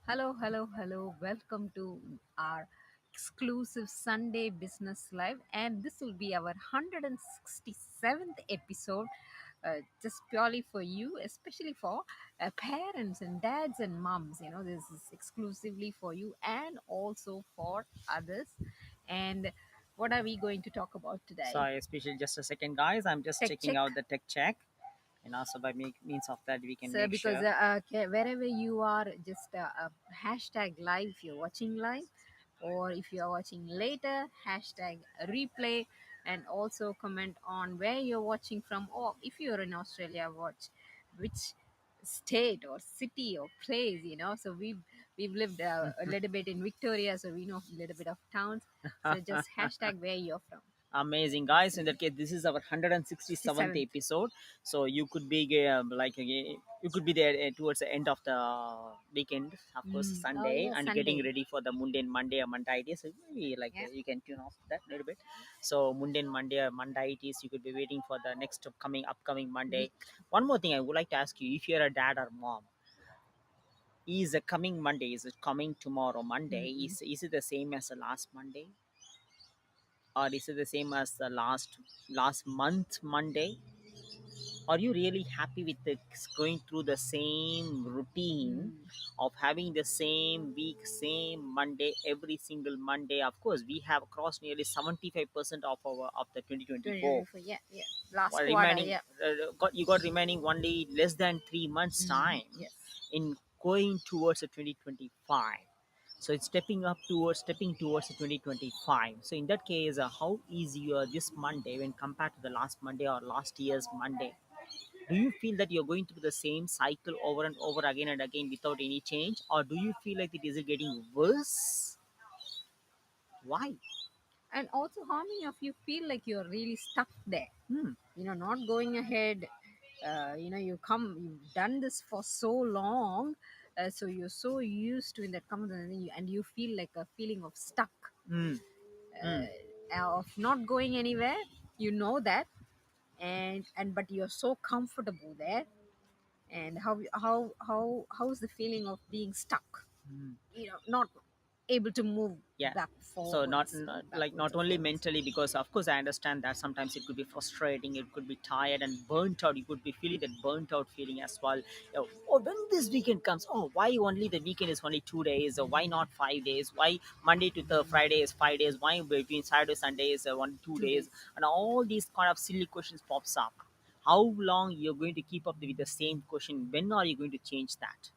Hello, hello, hello. Welcome to our exclusive Sunday Business Live, and this will be our 167th episode, just purely for you, especially for parents and dads and moms. This is exclusively for you and also for others. And what are we going to talk about So, today? especially just a second, guys. I'm just Tech checking check. out the tech check, and also by means of that, we can So, make because sure. wherever you are, just hashtag live if you're watching live, or if you are watching later, hashtag replay, and also comment on where you're watching from, or if you're in Australia, watch which state or city or place. So we've lived a little bit in Victoria, so we know a little bit of towns. So just hashtag where you're from. Amazing, guys. In that case, this is our 167th 67th. episode. So you could be you could be there towards the end of the weekend, of course, Oh Sunday, yeah, and getting Sunday. ready for the mundane Monday or Monday. So maybe Yeah. you can tune off that a little bit. So mundane Monday or Monday, you could be waiting for the next upcoming Monday. Week. One more thing I would like to ask you: if you're a dad or mom, is a coming Monday, is it coming tomorrow Monday, Mm-mm. is it the same as the last Monday, or is it the same as the last month Monday? Are you really happy with the going through the same routine Mm. of having the same week, same Monday, every single Monday? Of course, we have crossed nearly 75% of the 2024. 2024. Yeah, yeah. Last While quarter. remaining, Yeah. you got remaining only less than 3 months time Yes. in going towards the 2025. So it's stepping towards the 2025. So in that case, how easy you are this Monday when compared to the last Monday or last year's Monday? Do you feel that you're going through the same cycle over and over again and again without any change, or do you feel like it is getting worse? Why? And also, how many of you feel like you're really stuck there? Hmm. Not going ahead. You've done this for so long, so you're so used to in that comes, and you feel like a feeling of stuck, Hmm. Hmm. of not going anywhere. You know that, and but you're so comfortable there. And how's the feeling of being stuck? Hmm. Not able to move Yeah. back So forwards or not backwards or only forwards. mentally, because of course I understand that sometimes it could be frustrating, it could be tired and burnt out, you could be feeling that burnt out feeling as well. Oh, when this weekend comes, oh, why only the weekend is only 2 days, or why not 5 days, why Monday to the Friday is 5 days, why between Saturday Sunday is 2 days, 2 days. and all these kind of silly questions pops up. How long you're going to keep up with the same question? When are you going to change that?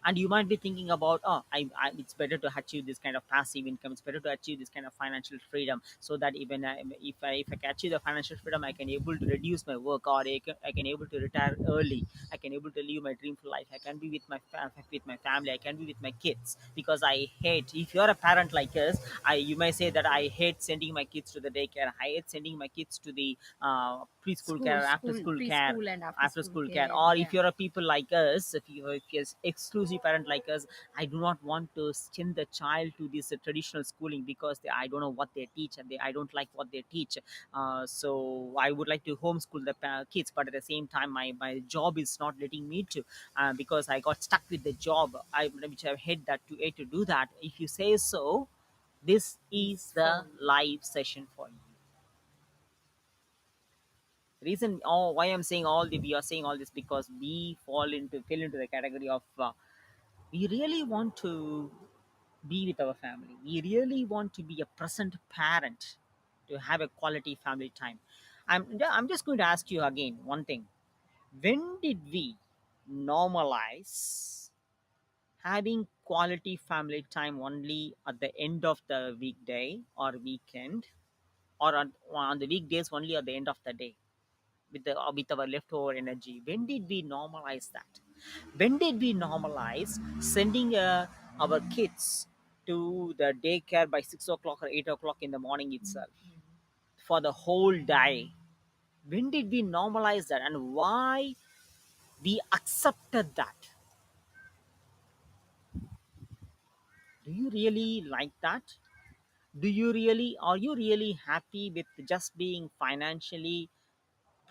And you might be thinking about, oh, it's better to achieve this kind of passive income, it's better to achieve this kind of financial freedom, so that even if I can achieve the financial freedom, I can able to reduce my work, or I can able to retire early, I can able to live my dreamful life, I can be with with my family, I can be with my kids. Because I hate, if you're a parent like us, you may say that I hate sending my kids to the daycare, I hate sending my kids to the preschool School, care, after school, school care, preschool, and after after school school care. care. Or Yeah. if you're a people like us, if you're exclusive parent like us, I do not want to send the child to this traditional schooling, because I don't know what they teach, and I don't like what they teach. So I would like to homeschool the kids, but at the same time my job is not letting me to, because I got stuck with the job, which I've had that to do that. If you say so, this is This the for you. live session for you. Reason, oh, why I'm saying all the we are saying all this, because we fell into the category of, we really want to be with our family, we really want to be a present parent, to have a quality family time. I'm just going to ask you again one thing: when did we normalize having quality family time only at the end of the weekday or weekend, or on the weekdays only at the end of the day, with our leftover energy? When did we normalize that? When did we normalize sending our kids to the daycare by 6 o'clock or 8 o'clock in the morning itself for the whole day? When did we normalize that, and why we accepted that? Do you really like that? Are you really happy with just being financially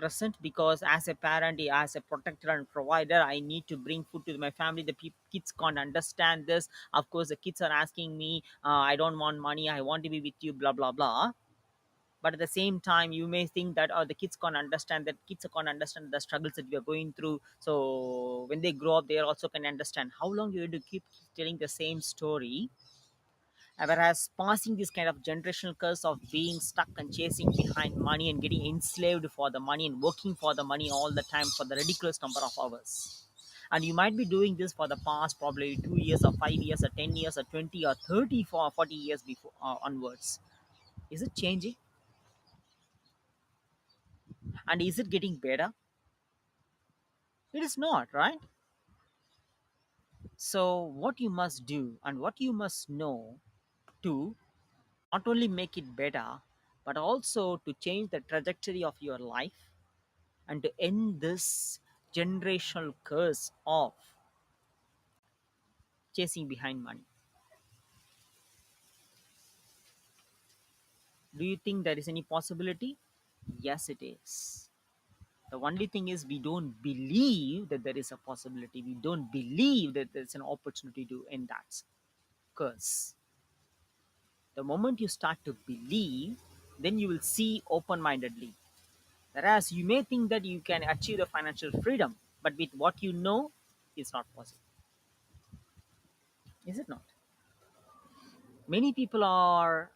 present, because as a parent, as a protector and provider, I need to bring food to my family. The kids can't understand this. Of course, the kids are asking me, I don't want money, I want to be with you, blah blah blah. But at the same time, you may think that, oh, the kids can't understand, that kids can't understand the struggles that we are going through. So when they grow up, they also can understand. How long you have to keep telling the same story? Whereas passing this kind of generational curse of being stuck and chasing behind money and getting enslaved for the money and working for the money all the time for the ridiculous number of hours. And you might be doing this for the past probably 2 years or 5 years or 10 years or 20 or 30 for 40 years before onwards. Is it changing? And is it getting better? It is not, right? So, what you must do and what you must know to not only make it better, but also to change the trajectory of your life and to end this generational curse of chasing behind money. Do you think there is any possibility? Yes, it is. The only thing is, we don't believe that there is a possibility. We don't believe that there's an opportunity to end that curse. The moment you start to believe, then you will see open mindedly. Whereas you may think that you can achieve the financial freedom, but with what you know, it's not possible. Is it not? Many people are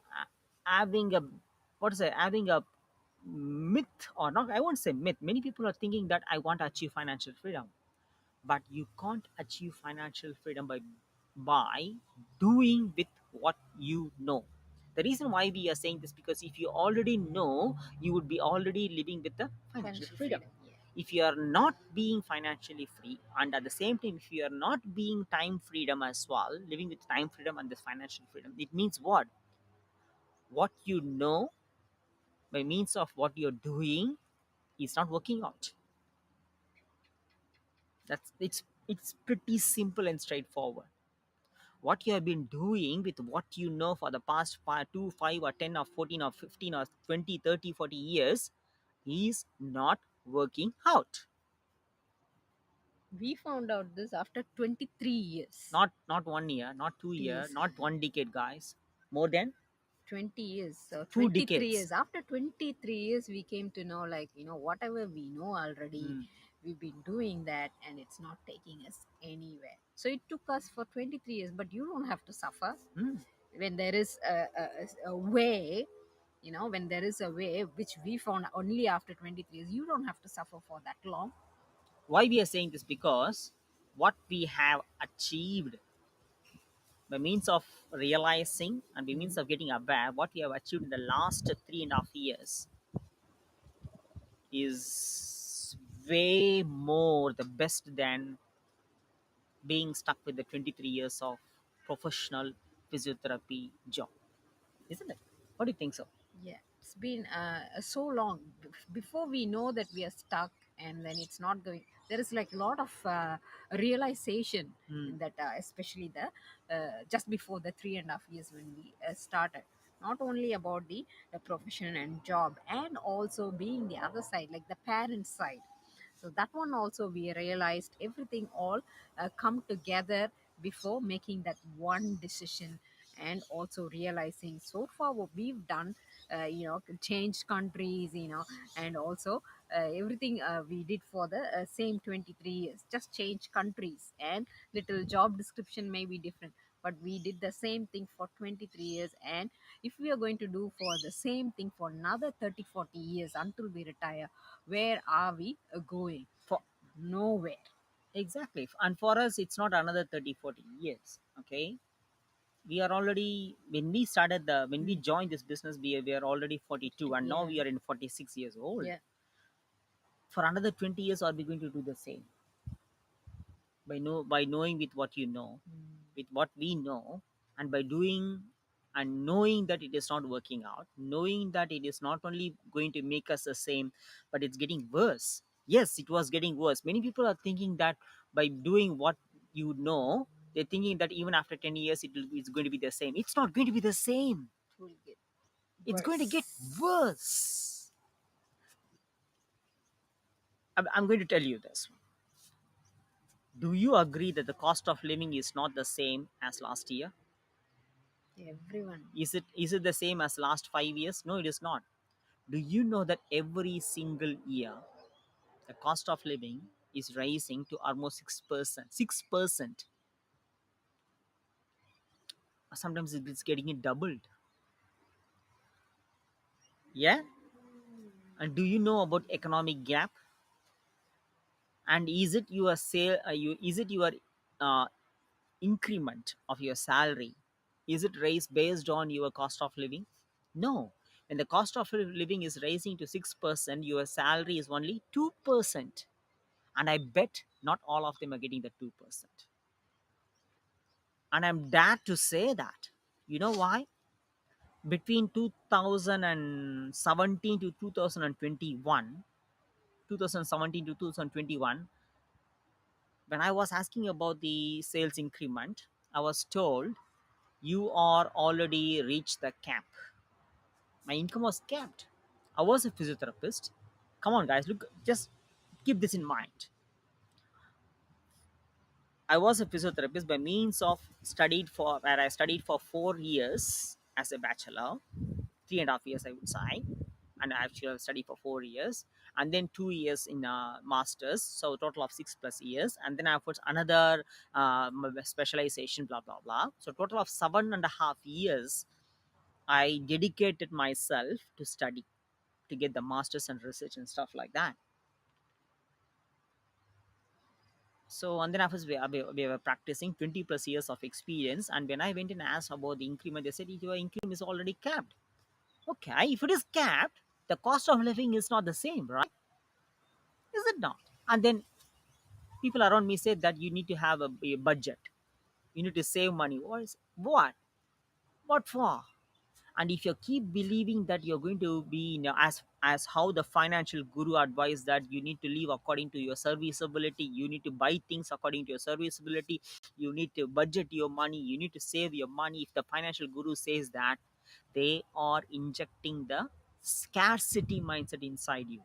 having a, what is it, having a myth, or not, I won't say myth. Many people are thinking that I want to achieve financial freedom, but you can't achieve financial freedom by doing with what you know. The reason why we are saying this, because if you already know, you would be already living with the financial Financial freedom. freedom. Yeah. If you are not being financially free, and at the same time if you are not being time freedom as well, living with time freedom and this financial freedom, it means what you know by means of what you're doing is not working out. It's pretty simple and straightforward. What you have been doing with what you know for the past 2 5 or 10 or 14 or 15 or 20, 30, 40 years is not working out. We found out this after 23 years. Not 1 year, not 2 year, Years. not one decade, guys. More than 20 years. So two 23 decades years. After 23 years, we came to know, like, whatever we know already, Mm, we've been doing that and it's not taking us anywhere. So it took us for 23 years, but you don't have to suffer mm. when there is a way. When there is a way which we found only after 23 years, you don't have to suffer for that long. Why we are saying this? Because what we have achieved by means of realizing and by means Mhm. of getting aware, what we have achieved in the last 3.5 years is way more the best than being stuck with the 23 years of professional physiotherapy job, isn't it? What do you think so? Yeah, it's been so long before we know that we are stuck, and then it's not going. There is like a lot of realization Hmm. in that, especially the just before the 3.5 years when we started. Not only about the profession and job, and also being the other side, like the parent side. So that one also we realized everything all come together before making that one decision, and also realizing so far what we've done, changed countries, and also everything we did for the same 23 years, just change countries and little job description may be different, but we did the same thing for 23 years. And if we are going to do for the same thing for another 30, 40 years until we retire, where are we going? For Nowhere. exactly, and for us it's not another 30, 40 years. Okay, we are already, when we Mm. joined this business, we are already 42, and now Yeah. we are in 46 years old. Yeah. For another 20 years, are we going to do the same by knowing with what you know, Mm. with what we know, and by doing and knowing that it is not working out, knowing that it is not only going to make us the same, but it's getting worse. Yes, it was getting worse. Many people are thinking that by doing what you know, they're thinking that even after 10 years it's going to be the same. It's not going to be the same. It will get It's going to get worse. worse. I'm going to tell you this. Do you agree that the cost of living is not the same as last year? Everyone. Is it the same as last 5 years? No, it is not. Do you know that every single year the cost of living is rising to almost 6%? 6%. Sometimes it's getting it doubled. Yeah. And do you know about economic gap? And is it your sale? Is it your uh, increment of your salary? Is it raised based on your cost of living? No. When the cost of living is rising to 6%, your salary is only 2%. And I bet not all of them are getting the 2%. And I'm dared to say that. You know why? Between 2017 to 2021, 2017 to 2021, when I was asking about the sales increment, I was told you are already reached the cap. My income was capped. I was a physiotherapist. Come on, guys, look, just keep this in mind. I was a physiotherapist by means of studied for where I studied for 4 years as a bachelor, 3.5 years I would say, and I actually studied for 4 years, and then 2 years in masters, so a total of 6 plus years, and then I put another specialization, blah blah blah. So total of 7.5 years I dedicated myself to study to get the masters and research and stuff like that. So and then after we were practicing 20 plus years of experience. And when I went and asked about the increment, they said your increment is already capped. Okay, if it is capped, the cost of living is not the same, right? Is it not? And then people around me said that you need to have a budget. You need to save money. What? What for? And if you keep believing that you're going to be, as how the financial guru advised, that you need to live according to your serviceability, you need to buy things according to your serviceability, you need to budget your money, you need to save your money. If the financial guru says that, they are injecting the scarcity mindset inside you.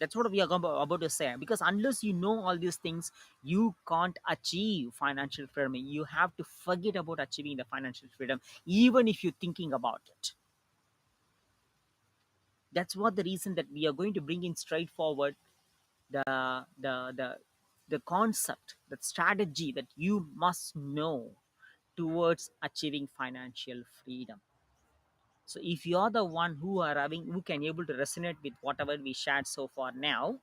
That's what we are about to say. Because unless you know all these things, you can't achieve financial freedom. You have to forget about achieving the financial freedom, even if you're thinking about it. That's what the reason that we are going to bring in straightforward the concept, the strategy that you must know towards achieving financial freedom. So if you're the one who can able to resonate with whatever we shared so far now,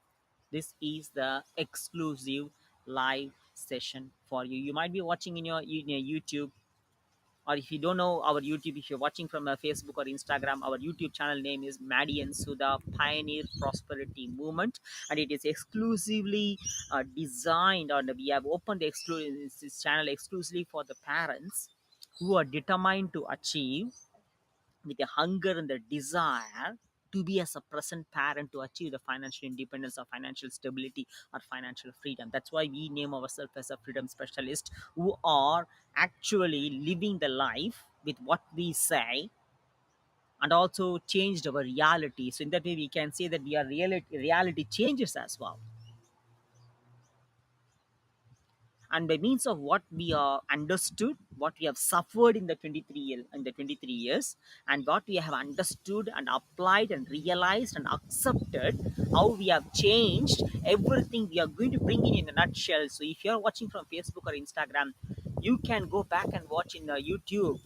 this is the exclusive live session for you. You might be watching in your YouTube, or if you don't know our YouTube, if you're watching from Facebook or Instagram, our YouTube channel name is Maddie and Sudha Pioneer Prosperity Movement, and it is exclusively designed, or we have opened this channel exclusively for the parents who are determined to achieve, with a hunger and the desire to be as a present parent, to achieve the financial independence or financial stability or financial freedom. That's why we name ourselves as a freedom specialist, who are actually living the life with what we say, and also changed our reality. So in that way we can say that we are reality changes as well. And by means of what we are understood, what we have suffered in the 23 years, and what we have understood and applied and realized and accepted, how we have changed everything, we are going to bring in a nutshell. So if you are watching from Facebook or Instagram, you can go back and watch in YouTube,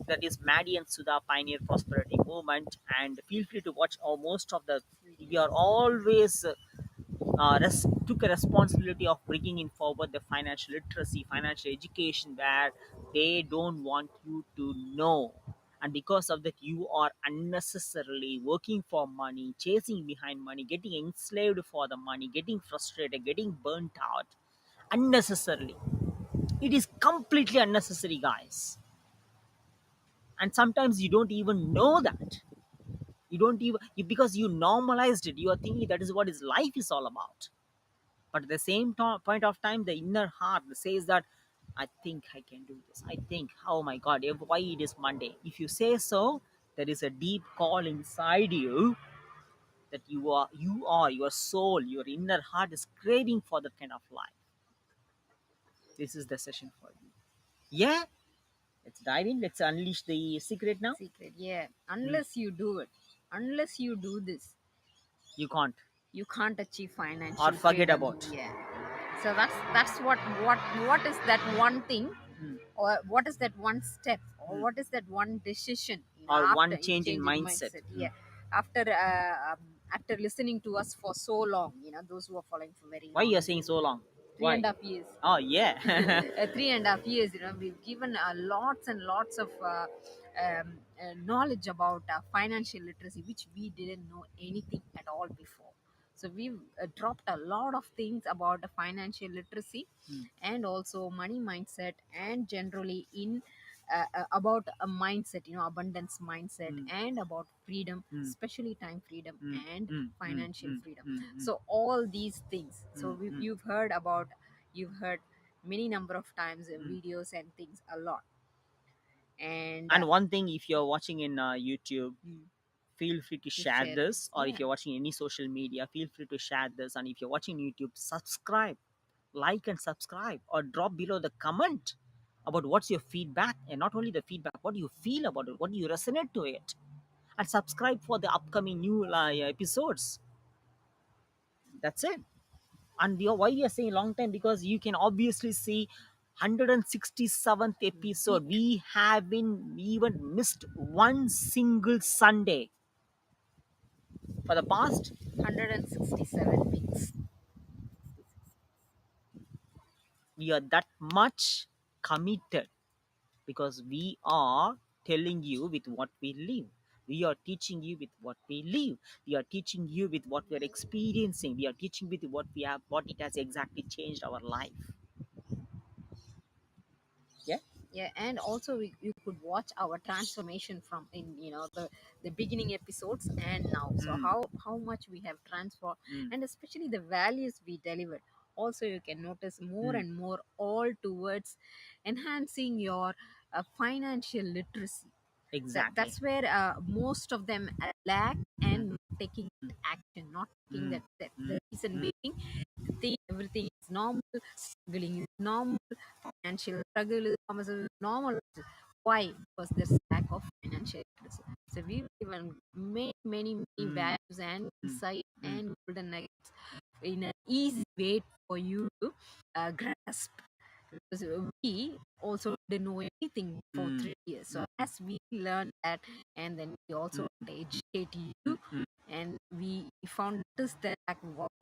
that is Maddie and Sudha Pioneer Prosperity Movement, and feel free to watch most of the. We are always took a responsibility of bringing in forward the financial literacy, financial education, where they don't want you to know. And because of that, you are unnecessarily working for money, chasing behind money, getting enslaved for the money, getting frustrated, getting burnt out unnecessarily. It is completely unnecessary, guys. And sometimes you don't even know that. You don't even because you normalized it. You are thinking that is what is life is all about. But at the same point of time, the inner heart says that I think I can do this. I think, oh my god, why it is Monday? If you say so, there is a deep call inside you that your soul, your inner heart is craving for that kind of life. This is the session for you. Yeah, let's dive in. Let's unleash the secret now. Secret, yeah. Hmm. Unless you do it, unless you do this, You can't, you can't achieve or financial forget freedom. about. Yeah. So that's what is that one thing, Hmm. or what is that one step, or Hmm. what is that one decision, Or after one you change in change in mindset. mindset. Hmm. Yeah. After after listening to us for so long, those who are following for very Why long, you are saying so long? three Why? and a half years. Oh yeah. 3.5 years, we've given lots and lots of knowledge about financial literacy, which we didn't know anything at all before. So we've dropped a lot of things about the financial literacy, Hmm. and also money mindset, and generally in about a mindset, abundance mindset, Hmm. and about freedom, Hmm. especially time freedom Hmm. and Hmm. Hmm. financial Hmm. freedom. Hmm. Hmm. So all these things, so Hmm. Hmm. you've heard many number of times Hmm. videos and things a lot. And And one thing, if you're watching in YouTube, mm, feel free to to share share this. this, Or if yeah. you're watching any social media, feel free to share this. And if you're watching YouTube, subscribe, like, and subscribe, or drop below the comment about what's your feedback, and not only the feedback, what do you feel about it, what do you resonate to it, and subscribe for the upcoming new episodes. That's it. And why we are saying long time, because you can obviously see 167th episode. Week. We haven't even missed one single Sunday for the past. 167 weeks. We are that much committed, because we are telling you with what we live. We are teaching you with what we live. We are teaching you with what we are experiencing. We are teaching with what we have, what it has exactly changed our life. Yeah. Yeah, and also you could watch our transformation from in the beginning episodes and now. So Mm, how much we have transformed, mm, and especially the values we delivered. Also, you can notice more mm. and more all towards enhancing your financial literacy. Exactly. That's where most of them lack, Mm, and not taking that action, not taking mm, that step. mm, The reason mm. being, they think everything is normal, struggling is normal, financial struggle is normal. Why? Because there's lack of financial literacy. So we've given many Mm, values and mm, insight mm, and golden nuggets in an easy way for you to grasp. Because we also didn't know anything for mm, 3 years. So mm, as we learned that, and then we mm, also educate mm, you, mm, and we found this that like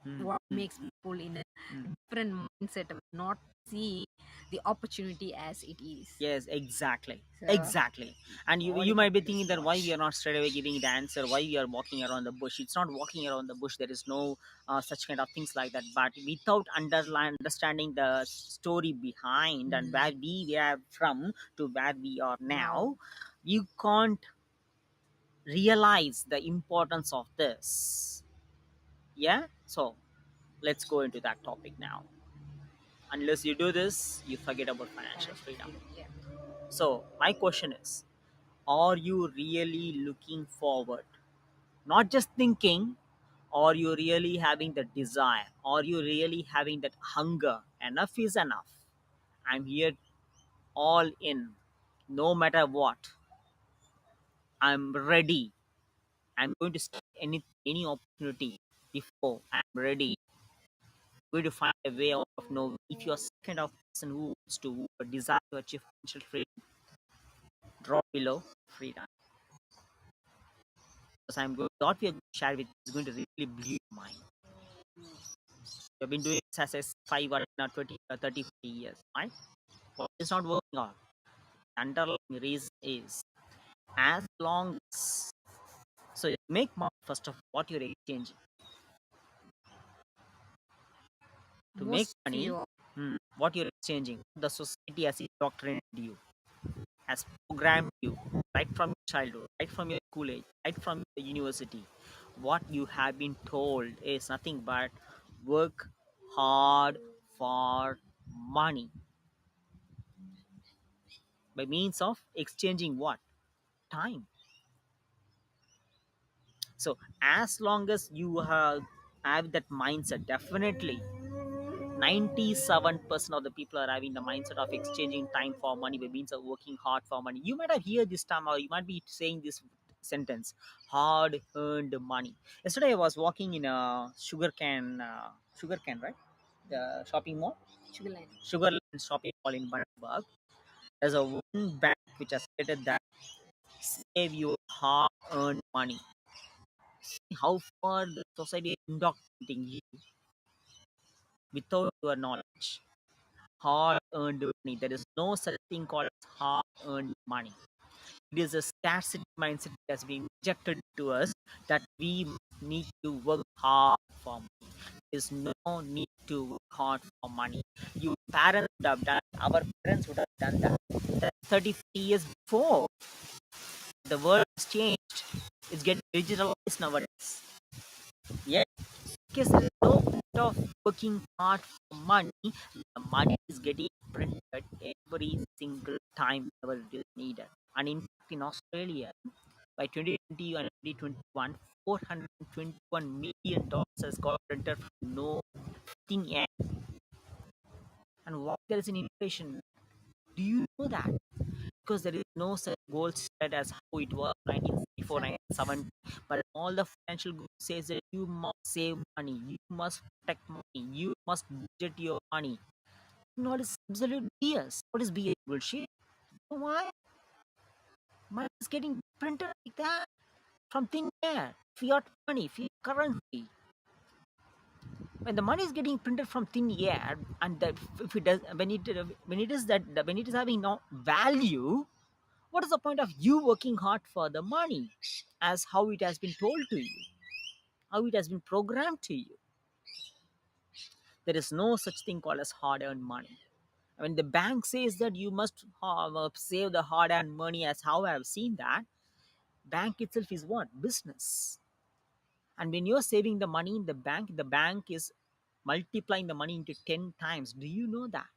mm, what mm, makes people in a mm. different mindset of not seeing the opportunity as it is. Yes, exactly. So Exactly. And all you you might have be to do is thinking that why we watch. are not straight away giving the answer, why we are walking around the bush. It's not walking around the bush. There is no such kind of things like that. But without understanding the story behind and where we are from to where we are Now, now, you can't realize the importance of this. Yeah. So let's go into that topic now. Unless you do this, you forget about financial financial freedom. freedom, yeah. So my question is, are you really looking forward? Not just thinking, are you really having the desire? Are you really having that hunger? Enough is enough. I'm here all in. No matter what, I'm ready. I'm going to start any opportunity before I'm ready. Going to find a way out of no. If you're kind of person who wants to desire to achieve financial freedom, drop below freedom. Because I'm going, what we are going to share with you is going to really blow your mind. You've been doing this as a 5 or 10 or 20 or 30, 40 years, right? What is not working out? The underlying reason is, as long as, so you make money first of what you're exchanging. To make Mostly money, of what you're exchanging, the society has indoctrinated you, has programmed you right from your childhood, right from your school age, right from the university. What you have been told is nothing but work hard for money by means of exchanging what? Time. So as long as you have that mindset, definitely 97% of the people are having the mindset of exchanging time for money by means of working hard for money. You might have heard this term, or you might be saying this sentence: hard earned money. Yesterday I was walking in a sugar can, right? The shopping mall, Sugarland. Sugarland shopping mall in Bangalore. There's a one bank which has stated that save your hard earned money. See how far the society is indoctrinating you without your knowledge. Hard earned money. There is no such thing called as hard earned money. It is a scarcity mindset that has been injected to us that we need to work hard for money. There is no need to work hard for money. Your parents would have done, our parents would have done that 30, 50 years before. The world has changed. It's getting digitalized nowadays. Yes, because there is no point of working hard for money. The money is getting printed every single time whenever it is needed. And in fact, in Australia, by 2020 and 2021, $421 million has got printed from no thin air. And what there is in inflation? Do you know that? Because there is no such gold set as how it was 1964, Exactly. 1970. But all the financial group says that you must save money, you must protect money, you must budget your money. What is absolute BS? What is BS bullshit? Why? Money is getting printed like that from thin air. Fiat money, fiat currency. When the money is getting printed from thin air, and that if it does, when it is that when it is having no value, what is the point of you working hard for the money, as how it has been told to you, how it has been programmed to you? There is no such thing called as hard-earned money. I mean, the bank says that you must save the hard-earned money, as how I have seen that. Bank itself is what? Business. And when you're saving the money in the bank is multiplying the money into 10 times. Do you know that?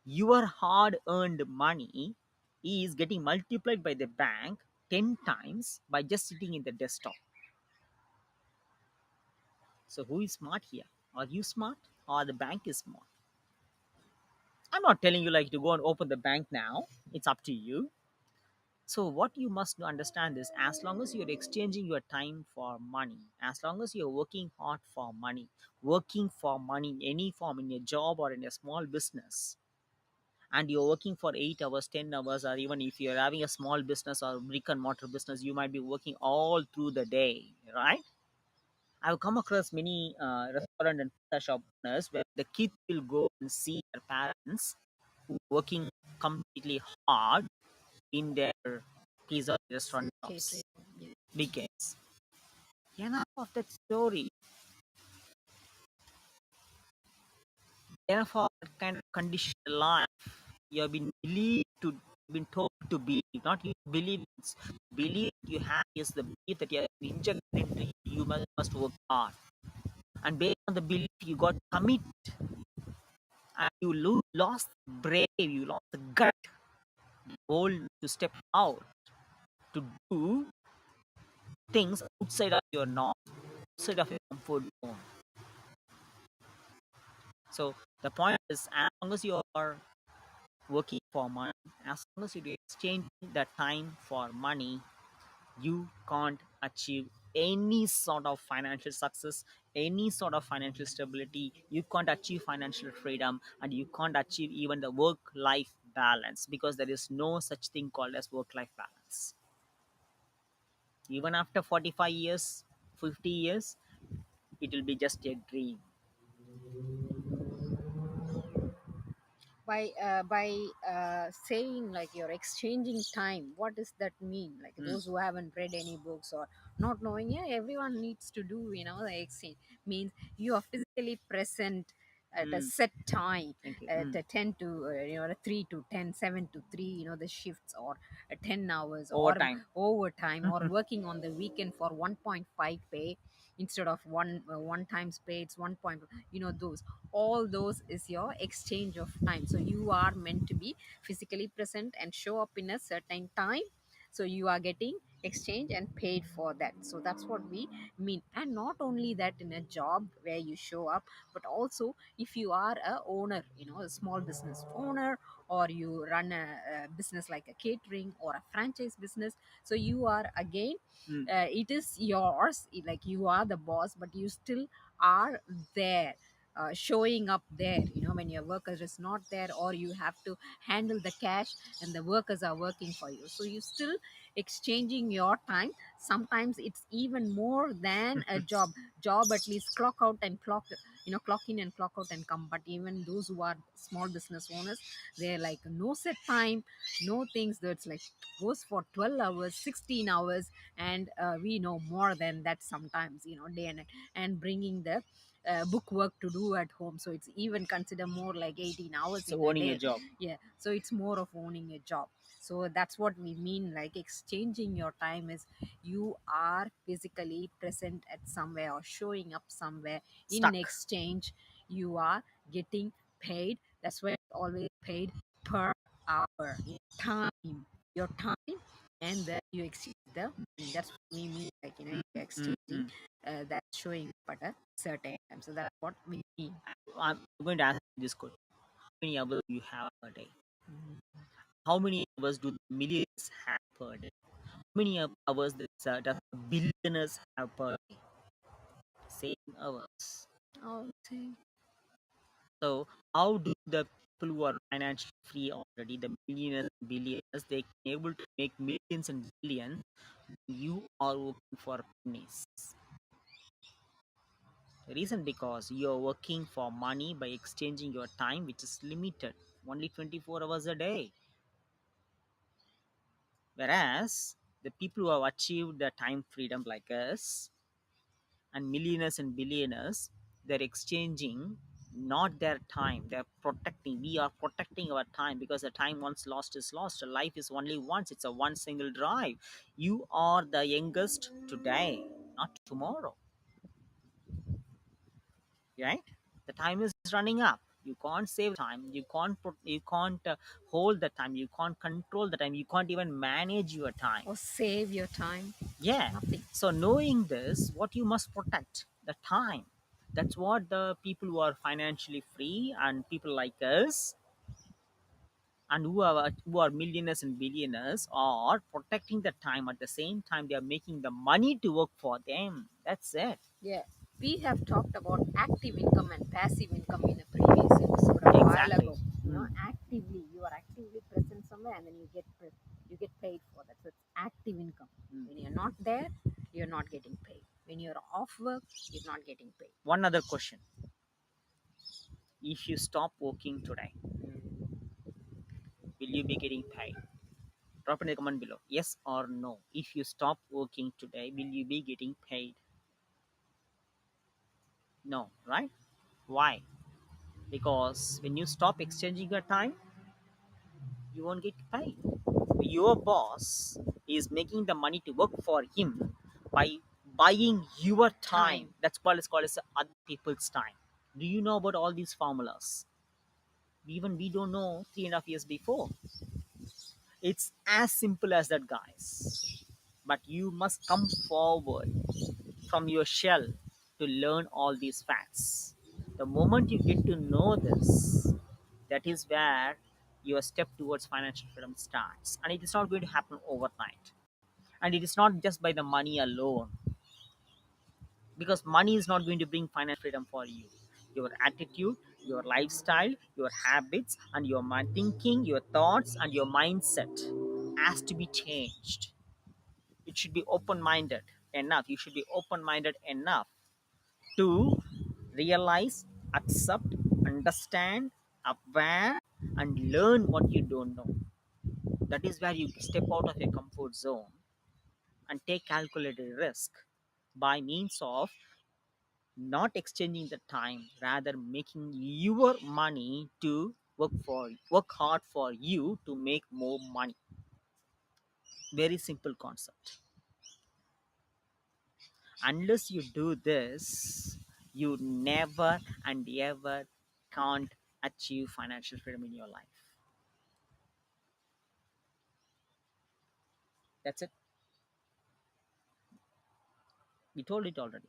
Your hard-earned money is getting multiplied by the bank 10 times by just sitting in the desktop. So who is smart here? Are you smart or the bank is smart? I'm not telling you like to go and open the bank now. It's up to you. So what you must understand is, as long as you're exchanging your time for money, as long as you're working hard for money, working for money in any form, in a job or in a small business, and you're working for 8 hours, 10 hours, or even if you're having a small business or brick and mortar business, you might be working all through the day, right? I've come across many restaurant and pizza shop owners where the kids will go and see their parents working completely hard in their pizza restaurant Catering. shops. Weekends. Enough of that story. Enough of that kind of conditioned life. You have been been told to believe, not you believe. It's belief you have is the belief that you have been injected into you. You must work hard, and based on the belief, you got commit, and you lost brave, you lost the gut, bold to step out to do things outside of your norm, outside of your comfort zone. So the point is, as long as you are working for money, as long as you exchange the time for money, you can't achieve any sort of financial success, any sort of financial stability. You can't achieve financial freedom, and you can't achieve even the work life balance, because there is no such thing called as work life balance. Even after 45 years, 50 years, it will be just a dream. By saying like you're exchanging time, what does that mean? Like Mm, those who haven't read any books or not knowing, yeah, everyone needs to do, the exchange means you are physically present at a mm, set time, thank you. at Mm. a 10 to 3 to 10, 7 to 3, the shifts, or 10 hours, or Overtime. overtime, or working on the weekend for 1.5 pay instead of one times pay. It's 1 point, those, all those is your exchange of time. So you are meant to be physically present and show up in a certain time, So you are getting exchange and paid for that. So that's what we mean. And not only that, in a job where you show up, but also if you are a owner, a small business owner, or you run a business like a catering or a franchise business. So you are again, mm, it is yours, like you are the boss, but you still are there, showing up there, when your worker is not there, or you have to handle the cash and the workers are working for you. So you still exchanging your time. Sometimes it's even more than a job. At least clock out and clock in and clock out and come. But even those who are small business owners, they're like no set time, no things. That's like goes for 12 hours, 16 hours, and we know more than that sometimes, day and night, and bringing the book work to do at home. So it's even considered more like 18 hours so in a owning a day. job. Yeah, so it's more of owning a job. So that's what we mean, like exchanging your time is you are physically present at somewhere or showing up somewhere. In Stuck. exchange, you are getting paid. That's why it's always paid per hour. Your time, and then you exchange the money. That's what we mean, like, Mm, you're mm, exchanging, mm. that's showing up at a certain time. So that's what we mean. I'm going to ask you this question. How many hours do you have per day? Mhm. How many hours do the millions have per day? How many hours does billionaires have per day? Same hours. Okay. So how do the people who are financially free already, the millionaires and billionaires, they can able to make millions and billions? You are working for pennies. The reason because you are working for money by exchanging your time, which is limited, only 24 hours a day. Whereas the people who have achieved the time freedom like us, and millionaires and billionaires, they're exchanging not their time, they're protecting. We are protecting our time because the time once lost is lost. Life is only once, it's a one single drive. You are the youngest today, not tomorrow, right? The time is running up. You can't save time, you can't hold the time, you can't control the time, you can't even manage your time. Or save your time. Yeah. Nothing. So knowing this, what you must protect the time. That's what the people who are financially free and people like us and who are millionaires and billionaires are protecting the time. At the same time, they are making the money to work for them. That's it. Yeah, we have talked about active income and passive income in a previous episode a while Exactly. ago. Mm. Actively, you are actively present somewhere, and then you get paid for that. So it's active income. Mm. When you're not there, you're not getting paid. When you're off work, you're not getting paid. One other question: if you stop working today, will you be getting paid? Drop in the comment below. Yes or no. If you stop working today, will you be getting paid? No, right? Why? Because when you stop exchanging your time, you won't get paid. Your boss is making the money to work for him by buying your time. Time. That's called, it's called as other people's time. Do you know about all these formulas? Even we don't know 3.5 years before. It's as simple as that, guys. But you must come forward from your shell to learn all these facts. The moment you get to know this, that is where your step towards financial freedom starts. And it is not going to happen overnight. And it is not just by the money alone, because money is not going to bring financial freedom for you. Your attitude, your lifestyle, your habits, and your thinking, your thoughts, and your mindset has to be changed. It should be open minded enough. You should be open minded enough to realize, accept, understand, aware, and learn what you don't know. That is where you step out of your comfort zone and take calculated risk by means of not exchanging the time, rather making your money to work hard for you to make more money. Very simple concept. Unless you do this, you never and ever can't achieve financial freedom in your life. That's it. We told it already.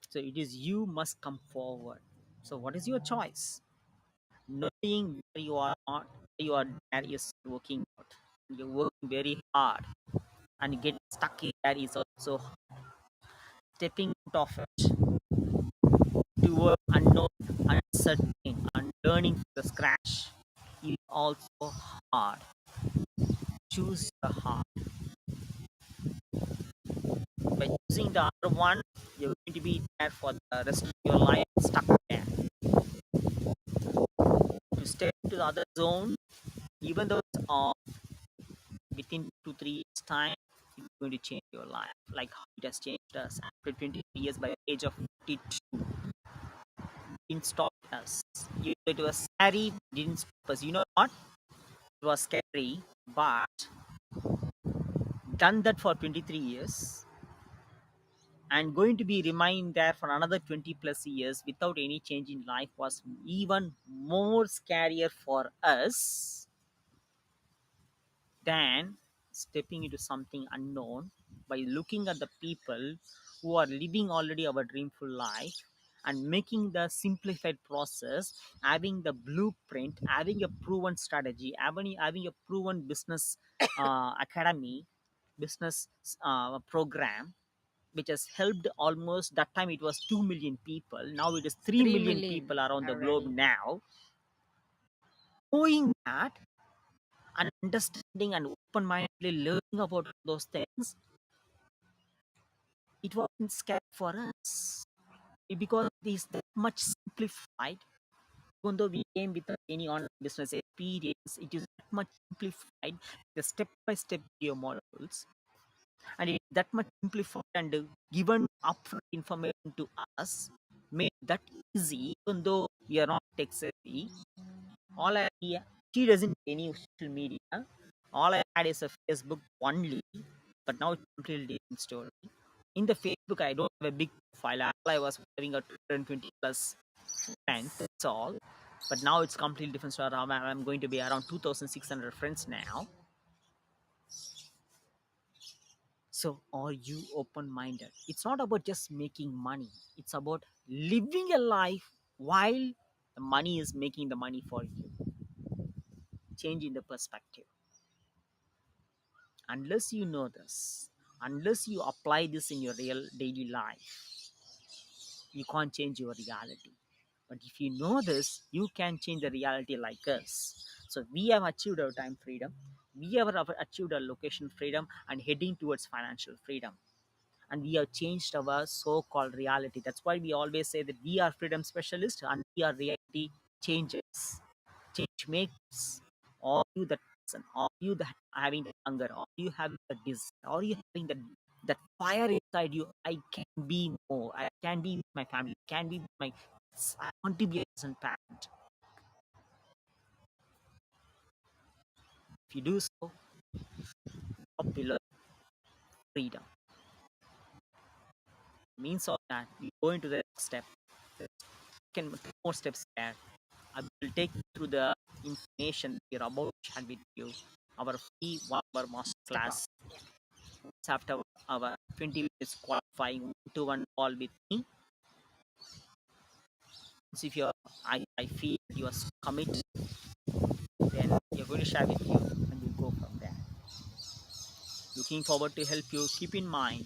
So it is you must come forward. So what is your choice? Knowing where you are not, where you are there is working out. You're working very hard and get stuck in there is also stepping out of it toward unknown, uncertain, and learning from the scratch is also hard. Choose the hard. By choosing the other one, you're going to be there for the rest of your life stuck there. To step into the other zone, even though it's within 2 3 years time, it's going to change your life. Like how it has changed us after 23 years by the age of 42. Didn't stop us. It was scary, didn't stop us. You know what? It was scary, but done that for 23 years and going to be remain there for another 20 plus years without any change in life was even more scarier for us than stepping into something unknown by looking at the people who are living already our dreamful life and making the simplified process, having the blueprint, having a proven strategy, having a proven business academy, business program, which has helped almost that time it was 2 million people. Now it is 3 3 million million people around the globe already. now. Knowing that and understanding and open mindedly learning about those things, it wasn't scary for us because it is that much simplified. Even though we came without any online business experience, it is that much simplified, the step by step video models, and it is that much simplified and given upfront information to us, made that easy, even though we are not tech savvy. All I she doesn't have any social media. All I had is a Facebook only, but now it's completely different story. In the Facebook, I don't have a big profile. All I was having a 220 plus friends. That's all. But now it's completely different story. I'm going to be around 2,600 friends now. So are you open minded? It's not about just making money. It's about living a life while the money is making the money for you. Changing the perspective. Unless you know this, unless you apply this in your real daily life, you can't change your reality. But if you know this, you can change the reality like us. So we have achieved our time freedom, we have achieved our location freedom and heading towards financial freedom. And we have changed our so-called reality. That's why we always say that we are freedom specialists and we are reality changers, change makers. Are you that person? Are you that having the hunger? Are you having the desire? Are you having that fire inside you? I can be more. I can be with my family. I can be with my. I want to be a decent parent. If you do so, top below freedom means of that you go into the next step. Can more steps there. I will take you through the information we are about to share with you. Our free 1 hour master class after our 20 minutes qualifying to one call with me. So if I feel you are committed, then you're going to share with you and we'll go from there. Looking forward to help you. Keep in mind,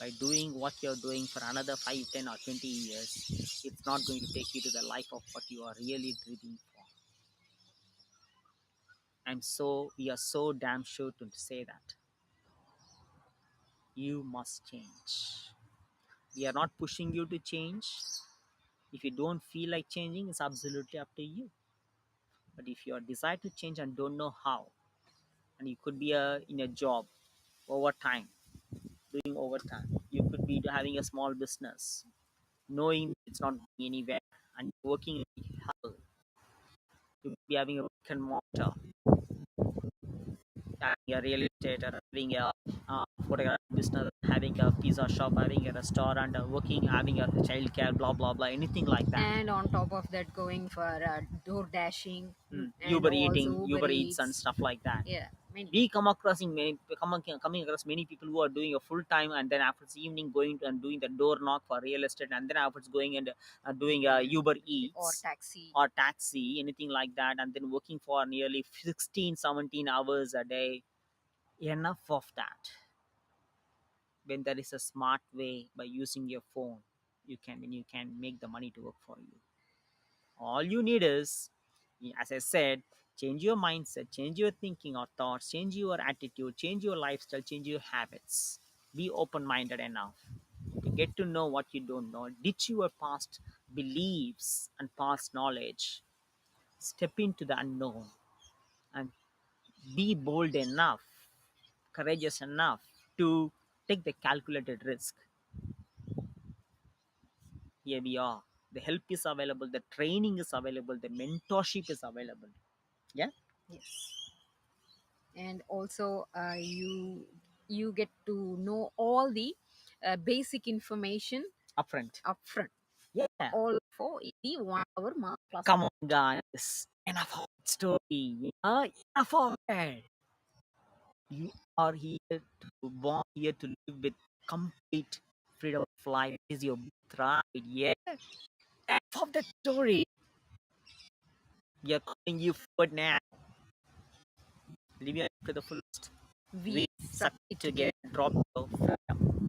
by doing what you're doing for another 5, 10, or 20 years, it's not going to take you to the life of what you are really dreaming for. We are so damn sure to say that you must change. We are not pushing you to change. If you don't feel like changing, it's absolutely up to you. But if you are desire to change and don't know how, and you could be in a job overtime, doing overtime, you could be having a small business, knowing it's not going anywhere, and working hell. You could be having a brick and mortar, having a real estate, or having a photography business, having a pizza shop, having a restaurant, working, having a child care, blah blah blah, anything like that. And on top of that, going for door dashing, and Uber also eating, Uber Uber Eats, and Eats. stuff like that. Yeah, many. We coming across many people who are doing a full time, and then after the evening going to and doing the door knock for real estate, and then afterwards going and doing Uber Or Eats taxi. or taxi, anything like that, and then working for nearly 16, 17 hours a day. Enough of that. When there is a smart way by using your phone, you can make the money to work for you. All you need is, as I said, change your mindset, change your thinking or thoughts, change your attitude, change your lifestyle, change your habits. Be open minded enough to get to know what you don't know, ditch your past beliefs and past knowledge, step into the unknown, and be bold enough, courageous enough to take the calculated risk. Here we are. The help is available, the training is available, the mentorship is available. Yeah, Yes. And also you get to know all the basic information upfront. upfront, Yeah. all for the 1 hour mark plus. Come on, guys. Enough of that story. Enough of it. You are here born here to live with complete freedom of life. It is your birthright. Yeah. Enough of that story. We are calling you forward now. Live your life to the fullest. We We suck it together. Drop your freedom.